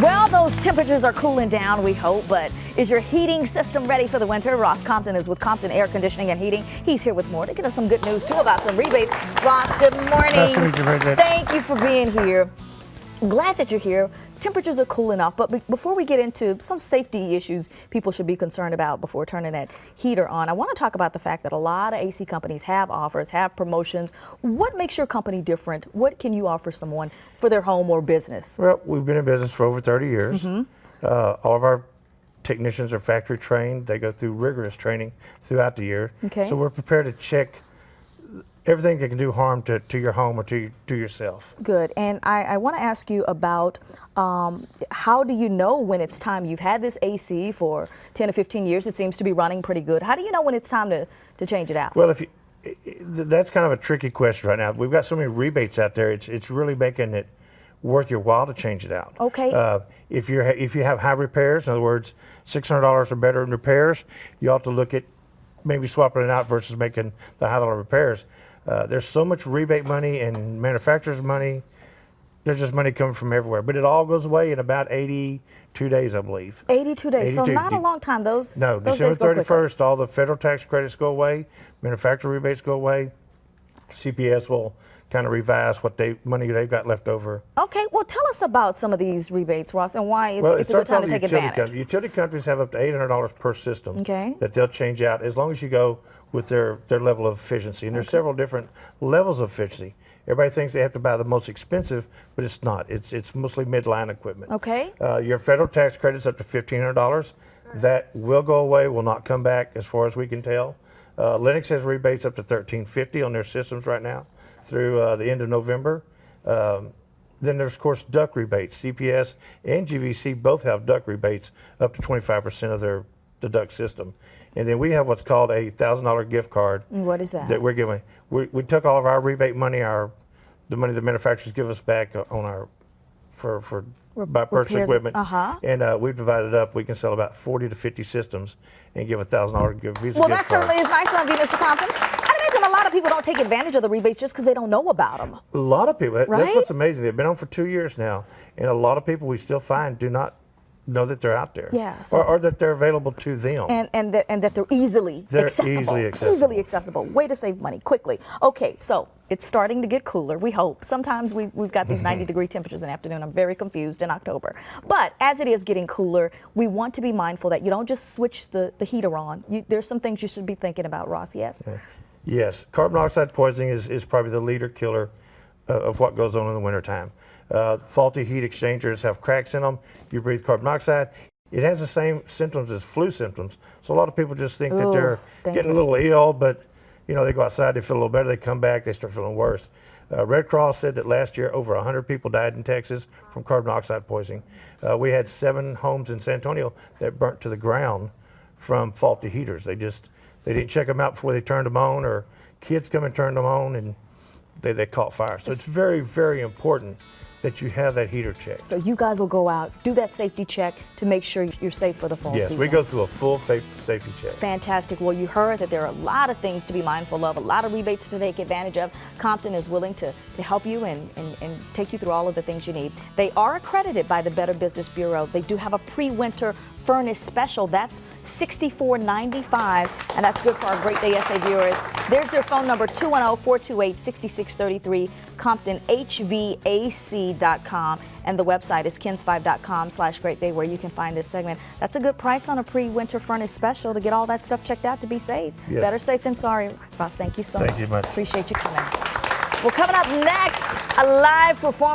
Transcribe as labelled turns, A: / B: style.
A: Well, those temperatures are cooling down, we hope, but is your heating system ready for the winter? Ross Compton is with Compton Air Conditioning and Heating. He's here with more to get us some good news, too, about some rebates. Ross, good morning.
B: Nice to meet you, Bridget.
A: Thank you for being here. Glad that you're here. Temperatures are cooling off, but before we get into some safety issues people should be concerned about before turning that heater on, I want to talk about the fact that a lot of AC companies have offers, have promotions. What makes your company different? What can you offer someone for their home or business?
B: Well, we've been in business for over 30 years. All of our technicians are factory trained. They go through rigorous training throughout the year.
A: Okay.
B: So we're prepared to check everything that can do harm to your home or to yourself.
A: Good. And I want to ask you about how do you know when it's time? You've had this AC for 10 to 15 years. It seems to be running pretty good. How do you know when it's time to change it out?
B: Well, that's kind of a tricky question right now. We've got so many rebates out there. It's really making it worth your while to change it out.
A: Okay.
B: If you have high repairs, in other words, $600 or better in repairs, you ought to look at maybe swapping it out versus making the high dollar repairs. There's so much rebate money and manufacturer's money. There's just money coming from everywhere. But it all goes away in about 82 days, I believe.
A: 82 days.
B: 82.
A: So not a long time. Those
B: December
A: days go quickly.
B: 31st, all the federal tax credits go away. Manufacturer rebates go away. CPS will kind of revise what money they've got left over.
A: Okay. Well, tell us about some of these rebates, Ross, and why it's a good time to take advantage.
B: Utility companies have up to $800 per system
A: Okay.
B: that they'll change out as long as you go with their level of efficiency. And there's several different levels of efficiency. Everybody thinks they have to buy the most expensive, but it's not. It's mostly midline equipment.
A: Okay.
B: Your federal tax credits up to $1,500. That will go away, will not come back as far as we can tell. Lennox has rebates up to $1,350 on their systems right now through the end of November. Then there's, of course, duct rebates. CPS and GVC both have duct rebates up to 25% of the duct system. And then we have what's called a $1,000 gift card.
A: What is that?
B: That we're giving. We took all of our rebate money, the money the manufacturers give us back on our by purchase equipment, and we've divided it up. We can sell about 40 to 50 systems and give a $1,000 Visa gift card.
A: Well, that certainly is nice of you, Mr. Compton. I imagine a lot of people don't take advantage of the rebates just because they don't know about them.
B: A lot of people.
A: Right?
B: That's what's amazing. They've been on for 2 years now, and a lot of people we still find do not know that they're out there, or that they're available to them,
A: and that they're easily accessible. Easily accessible. Way to save money quickly. Okay, so it's starting to get cooler. We hope. Sometimes we've got these 90-degree temperatures in the afternoon. I'm very confused in October. But as it is getting cooler, we want to be mindful that you don't just switch the heater on. There's some things you should be thinking about, Ross. Yes.
B: Yes. Carbon monoxide poisoning is probably the leader killer of what goes on in the wintertime. Faulty heat exchangers have cracks in them. You breathe carbon monoxide. It has the same symptoms as flu symptoms. So a lot of people just think that they're getting a little ill, but they go outside, they feel a little better, they come back, they start feeling worse. Red Cross said that last year over 100 people died in Texas from carbon monoxide poisoning. We had 7 homes in San Antonio that burnt to the ground from faulty heaters. They didn't check them out before they turned them on, or kids come and turned them on and they caught fire. So it's very, very important that you have that heater check.
A: So you guys will go out, do that safety check to make sure you're safe for the fall season.
B: Yes, we go through a full safety check.
A: Fantastic. Well, you heard that there are a lot of things to be mindful of, a lot of rebates to take advantage of. Compton is willing to help you and take you through all of the things you need. They are accredited by the Better Business Bureau. They do have a pre-winter furnace special. That's $64.95, and that's good for our Great Day SA viewers. There's their phone number, 210-428-6633, ComptonHVAC.com, and the website is kens5.com/greatday, where you can find this segment. That's a good price on a pre-winter furnace special to get all that stuff checked out to be safe.
B: Yes.
A: Better safe than sorry. Ross, thank you so much.
B: Thank you much.
A: Appreciate you coming. Well, coming up next, a live performance.